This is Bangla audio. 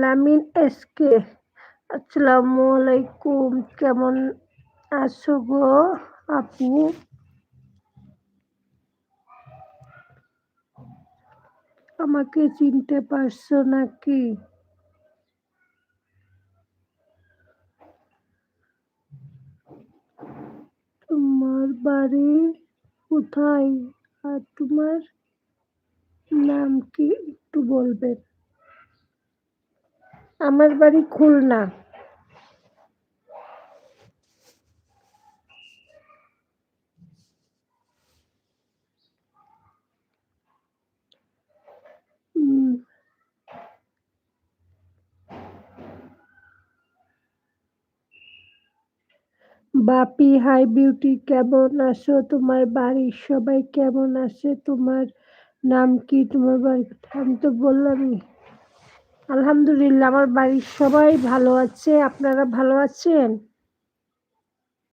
আলামিন এসকে। আসসালামু আলাইকুম। কেমন আছো গো আপু? আমাকে চিনতে পারছো নাকি? তোমার বাড়ি কোথায় আর তোমার নাম কি একটু বলবেন? আমার বাড়ি খুলনা। উম, বাপি হাই বিউটি, কেমন আছো? তোমার বাড়ির সবাই কেমন আছে? তোমার নাম কি? তোমার বাড়ি কোথায়? আমি তো বললামই। আলহামদুলিল্লাহ, আমার বাড়ির সবাই ভালো আছে। আপনারা ভালো আছেন?